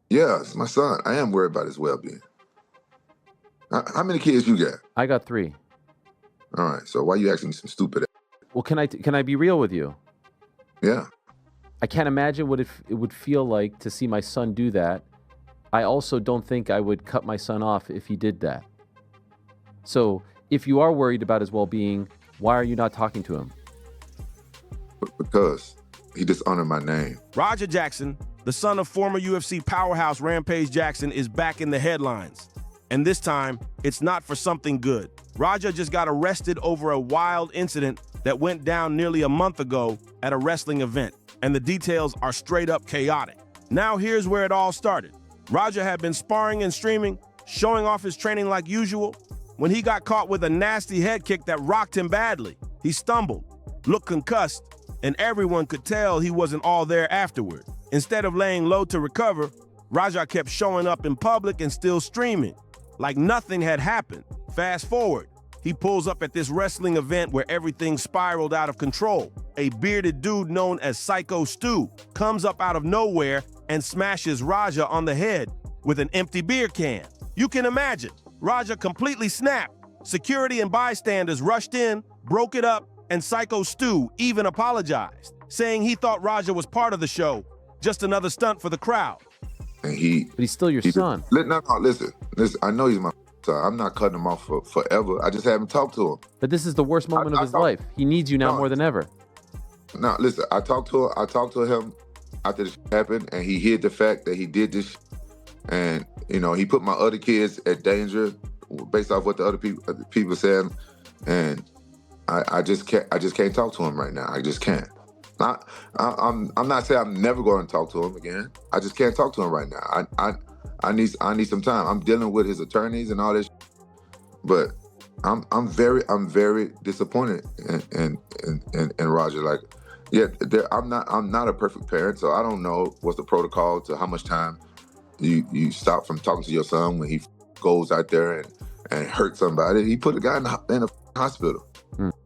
Yeah, it's my son. I am worried about his well-being. How many kids you got? I got 3. All right. So why you asking me some stupid? Well, can I be real with you? Yeah. I can't imagine what it would feel like to see my son do that. I also don't think I would cut my son off if he did that. So if you are worried about his well-being, why are you not talking to him? Because he dishonored my name. Roger Jackson, the son of former UFC powerhouse Rampage Jackson, is back in the headlines. And this time, it's not for something good. Raja just got arrested over a wild incident that went down nearly a month ago at a wrestling event, and the details are straight up chaotic. Now here's where it all started. Raja had been sparring and streaming, showing off his training like usual, when he got caught with a nasty head kick that rocked him badly. He stumbled, looked concussed, and everyone could tell he wasn't all there afterward. Instead of laying low to recover, Raja kept showing up in public and still streaming, like nothing had happened. Fast forward, he pulls up at this wrestling event where everything spiraled out of control. A bearded dude known as Psycho Stu comes up out of nowhere and smashes Raja on the head with an empty beer can. You can imagine, Raja completely snapped. Security and bystanders rushed in, broke it up, and Psycho Stu even apologized, saying he thought Raja was part of the show, just another stunt for the crowd. And But he's still your son. No, listen. I know he's my son. I'm not cutting him off for forever. I just haven't talked to him. But this is the worst moment of his life. He needs you now more than ever. No, listen. I talked to him after this happened, and he hid the fact that he did this, and he put my other kids at danger based off what the other people said, and I just can't talk to him right now. I just can't. I'm not saying I'm never going to talk to him again. I just can't talk to him right now. I need some time. I'm dealing with his attorneys and all this, but I'm very disappointed in Roger. Like, yeah, I'm not a perfect parent, so I don't know what's the protocol to how much time you stop from talking to your son when he goes out there and hurt somebody. He put a guy in a hospital.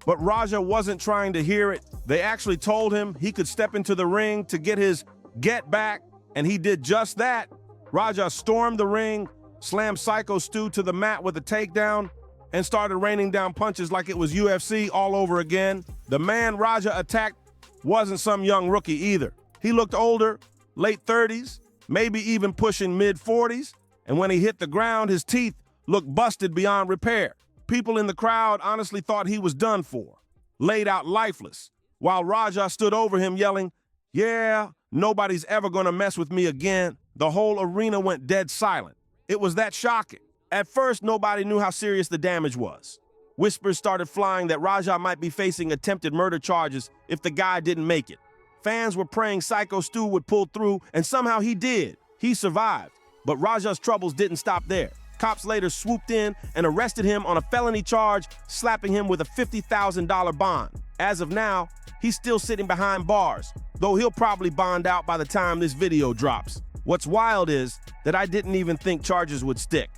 But Raja wasn't trying to hear it. They actually told him he could step into the ring to get his get back, and he did just that. Raja stormed the ring, slammed Psycho Stu to the mat with a takedown, and started raining down punches like it was UFC all over again. The man Raja attacked wasn't some young rookie either. He looked older, late 30s, maybe even pushing mid-40s, and when he hit the ground, his teeth looked busted beyond repair. People in the crowd honestly thought he was done for, laid out lifeless, while Raja stood over him yelling, "Yeah, nobody's ever gonna mess with me again." The whole arena went dead silent. It was that shocking. At first, nobody knew how serious the damage was. Whispers started flying that Raja might be facing attempted murder charges if the guy didn't make it. Fans were praying Psycho Stu would pull through, and somehow he did. He survived. But Raja's troubles didn't stop there. Cops later swooped in and arrested him on a felony charge, slapping him with a $50,000 bond. As of now, he's still sitting behind bars, though he'll probably bond out by the time this video drops. What's wild is that I didn't even think charges would stick.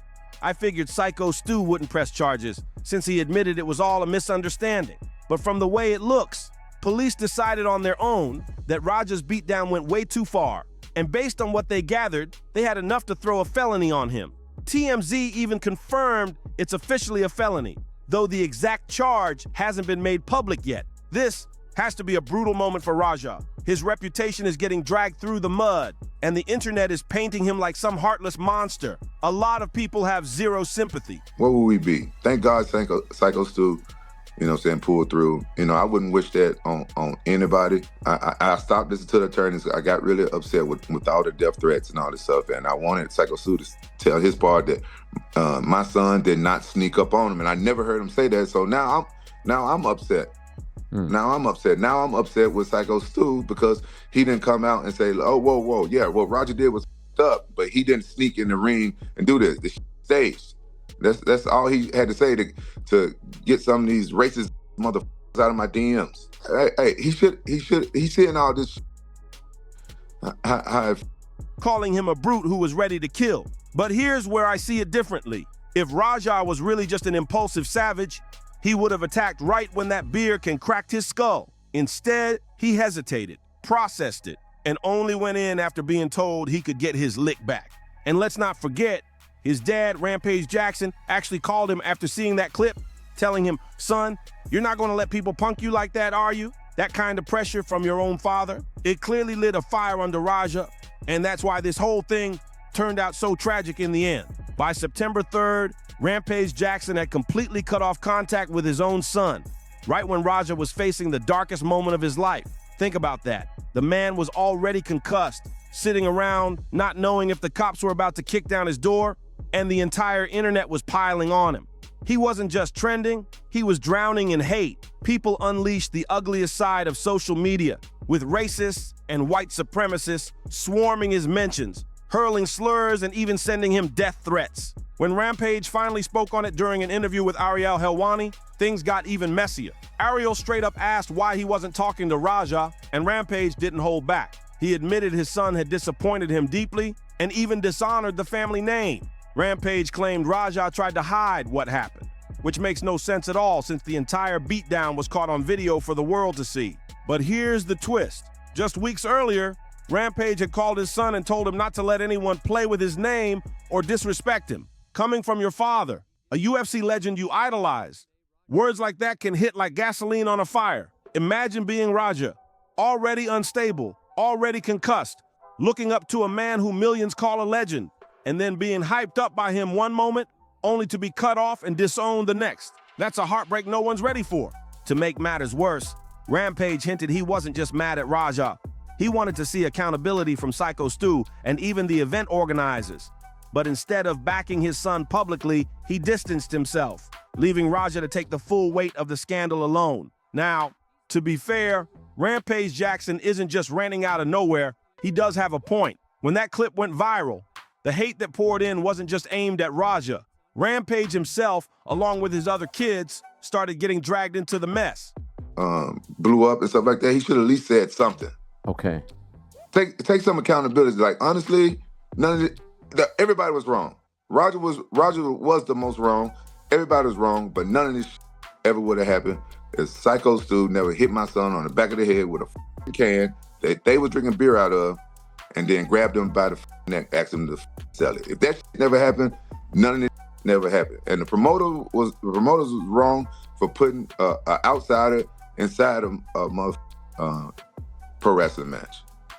I figured Psycho Stu wouldn't press charges since he admitted it was all a misunderstanding. But from the way it looks, police decided on their own that Raja's beatdown went way too far, and based on what they gathered, they had enough to throw a felony on him. TMZ even confirmed it's officially a felony, though the exact charge hasn't been made public yet. This has to be a brutal moment for Raja. His reputation is getting dragged through the mud, and the internet is painting him like some heartless monster. A lot of people have zero sympathy. Where would we be? Thank God Psycho Stu, pulled through. I wouldn't wish that on anybody. I stopped listening to the attorneys. I got really upset with all the death threats and all this stuff, and I wanted Psycho Stu to tell his part that my son did not sneak up on him, and I never heard him say that. So now I'm upset. Now I'm upset with Psycho Stu because he didn't come out and say, "Oh, whoa, yeah, what Roger did was up," but he didn't sneak in the ring and do this. This staged. That's all he had to say to get some of these racist motherfuckers out of my DMs. Hey, he's seeing all this. Calling him a brute who was ready to kill. But here's where I see it differently. If Raja was really just an impulsive savage, he would have attacked right when that beer can cracked his skull. Instead, he hesitated, processed it, and only went in after being told he could get his lick back. And let's not forget, his dad, Rampage Jackson, actually called him after seeing that clip, telling him, "Son, you're not going to let people punk you like that, are you? That kind of pressure from your own father." It clearly lit a fire under Raja, and that's why this whole thing turned out so tragic in the end. By September 3rd, Rampage Jackson had completely cut off contact with his own son, right when Raja was facing the darkest moment of his life. Think about that. The man was already concussed, sitting around not knowing if the cops were about to kick down his door, and the entire internet was piling on him. He wasn't just trending, he was drowning in hate. People unleashed the ugliest side of social media, with racists and white supremacists swarming his mentions, hurling slurs and even sending him death threats. When Rampage finally spoke on it during an interview with Ariel Helwani, things got even messier. Ariel straight up asked why he wasn't talking to Raja, and Rampage didn't hold back. He admitted his son had disappointed him deeply and even dishonored the family name. Rampage claimed Raja tried to hide what happened, which makes no sense at all since the entire beatdown was caught on video for the world to see. But here's the twist. Just weeks earlier, Rampage had called his son and told him not to let anyone play with his name or disrespect him. Coming from your father, a UFC legend you idolize, words like that can hit like gasoline on a fire. Imagine being Raja, already unstable, already concussed, looking up to a man who millions call a legend, and then being hyped up by him one moment, only to be cut off and disowned the next. That's a heartbreak no one's ready for. To make matters worse, Rampage hinted he wasn't just mad at Raja. He wanted to see accountability from Psycho Stu and even the event organizers. But instead of backing his son publicly, he distanced himself, leaving Raja to take the full weight of the scandal alone. Now, to be fair, Rampage Jackson isn't just ranting out of nowhere. He does have a point. When that clip went viral, the hate that poured in wasn't just aimed at Raja. Rampage himself, along with his other kids, started getting dragged into the mess. Blew up and stuff like that. He should at least said something. Okay. Take some accountability. Like, honestly, none of it. Everybody was wrong. Raja was the most wrong. Everybody was wrong, but none of this ever would have happened if Psycho Stu never hit my son on the back of the head with a can that they was drinking beer out of, and then grabbed him by the neck, asked him to sell it. If that never happened, none of this never happened. And the promoters was wrong for putting an outsider inside of a pro wrestling match.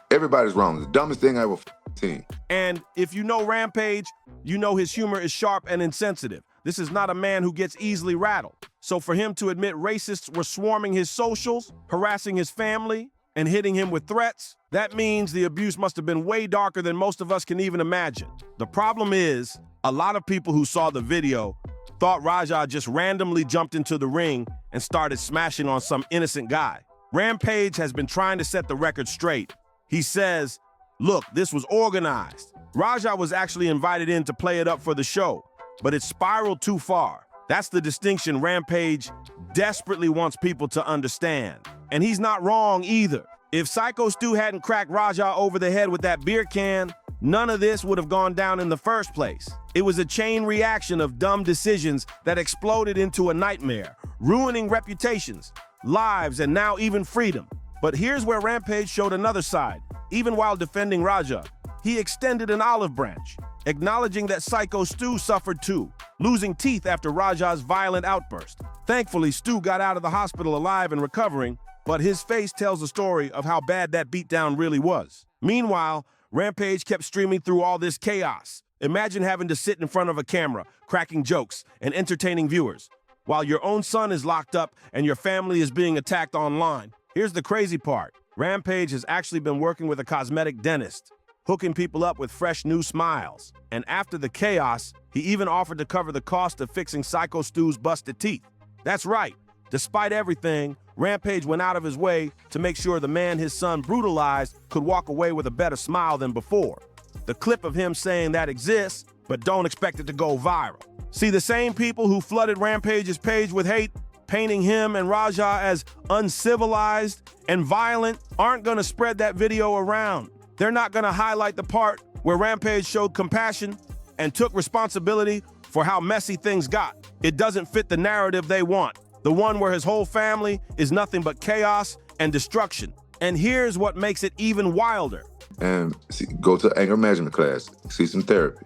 Everybody's wrong. It's the dumbest thing I ever seen. And if you know Rampage, you know his humor is sharp and insensitive. This is not a man who gets easily rattled. So for him to admit racists were swarming his socials, harassing his family, and hitting him with threats, that means the abuse must have been way darker than most of us can even imagine. The problem is, a lot of people who saw the video thought Raja just randomly jumped into the ring and started smashing on some innocent guy. Rampage has been trying to set the record straight. He says, look, this was organized. Raja was actually invited in to play it up for the show, but it spiraled too far. That's the distinction Rampage desperately wants people to understand. And he's not wrong either. If Psycho Stu hadn't cracked Raja over the head with that beer can, none of this would have gone down in the first place. It was a chain reaction of dumb decisions that exploded into a nightmare, ruining reputations, lives, and now even freedom. But here's where Rampage showed another side. Even while defending Raja, he extended an olive branch, acknowledging that Psycho Stu suffered too, losing teeth after Raja's violent outburst. Thankfully, Stu got out of the hospital alive and recovering, but his face tells the story of how bad that beatdown really was. Meanwhile, Rampage kept streaming through all this chaos. Imagine having to sit in front of a camera, cracking jokes and entertaining viewers, while your own son is locked up and your family is being attacked online. Here's the crazy part. Rampage has actually been working with a cosmetic dentist, hooking people up with fresh new smiles. And after the chaos, he even offered to cover the cost of fixing Psycho Stu's busted teeth. That's right. Despite everything, Rampage went out of his way to make sure the man his son brutalized could walk away with a better smile than before. The clip of him saying that exists, but don't expect it to go viral. See, the same people who flooded Rampage's page with hate, painting him and Raja as uncivilized and violent, aren't gonna spread that video around. They're not gonna highlight the part where Rampage showed compassion and took responsibility for how messy things got. It doesn't fit the narrative they want, the one where his whole family is nothing but chaos and destruction. And here's what makes it even wilder. And go to anger management class, see some therapy.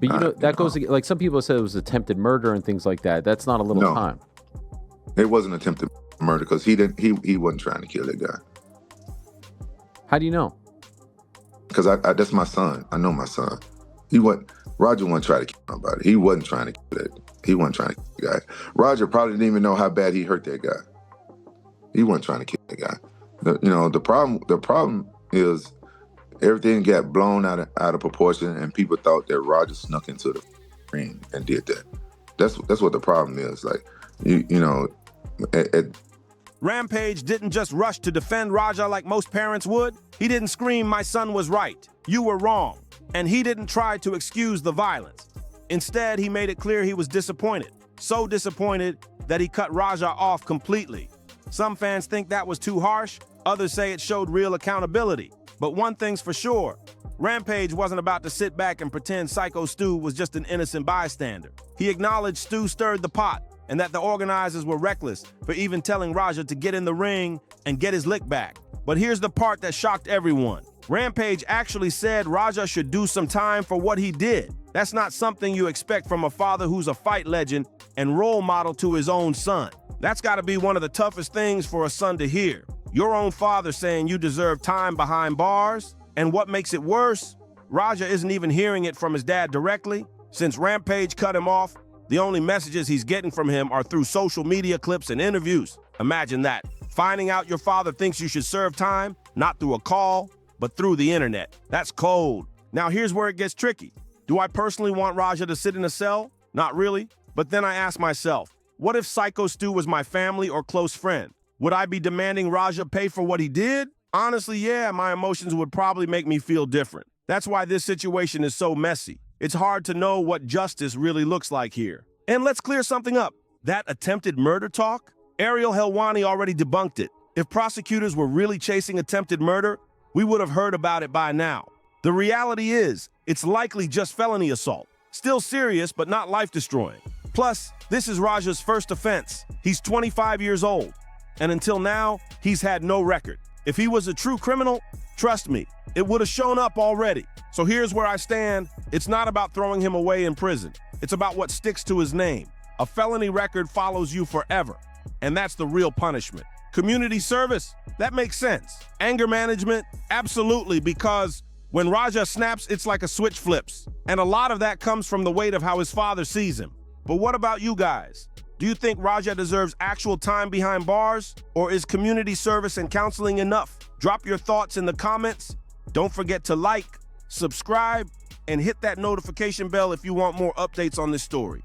But that goes like some people said it was attempted murder and things like that. That's not a little time. It wasn't attempted murder because he wasn't trying to kill that guy. How do you know? Because that's my son. I know my son. Roger wasn't trying to kill nobody. He wasn't trying to kill that. He wasn't trying to kill the guy. Roger probably didn't even know how bad he hurt that guy. He wasn't trying to kill that guy. The problem is everything got blown out of proportion, and people thought that Roger snuck into the ring and did that. That's what the problem is. Like Rampage didn't just rush to defend Raja like most parents would. He didn't scream, "My son was right. You were wrong." And he didn't try to excuse the violence. Instead, he made it clear he was disappointed. So disappointed that he cut Raja off completely. Some fans think that was too harsh. Others say it showed real accountability. But one thing's for sure, Rampage wasn't about to sit back and pretend Psycho Stu was just an innocent bystander. He acknowledged Stu stirred the pot and that the organizers were reckless for even telling Raja to get in the ring and get his lick back. But here's the part that shocked everyone. Rampage actually said Raja should do some time for what he did. That's not something you expect from a father who's a fight legend and role model to his own son. That's got to be one of the toughest things for a son to hear. Your own father saying you deserve time behind bars. And what makes it worse, Raja isn't even hearing it from his dad directly. Since Rampage cut him off, the only messages he's getting from him are through social media clips and interviews. Imagine that. Finding out your father thinks you should serve time, not through a call, but through the internet. That's cold. Now here's where it gets tricky. Do I personally want Raja to sit in a cell? Not really. But then I ask myself, what if Psycho Stu was my family or close friend? Would I be demanding Raja pay for what he did? Honestly, yeah, my emotions would probably make me feel different. That's why this situation is so messy. It's hard to know what justice really looks like here. And let's clear something up. That attempted murder talk? Ariel Helwani already debunked it. If prosecutors were really chasing attempted murder, we would have heard about it by now. The reality is, it's likely just felony assault. Still serious, but not life-destroying. Plus, this is Raja's first offense. He's 25 years old. And until now, he's had no record. If he was a true criminal, trust me, it would have shown up already. So here's where I stand. It's not about throwing him away in prison. It's about what sticks to his name. A felony record follows you forever. And that's the real punishment. Community service? That makes sense. Anger management? Absolutely, because when Raja snaps, it's like a switch flips. And a lot of that comes from the weight of how his father sees him. But what about you guys? Do you think Raja deserves actual time behind bars? Or is community service and counseling enough? Drop your thoughts in the comments. Don't forget to like, subscribe, and hit that notification bell if you want more updates on this story.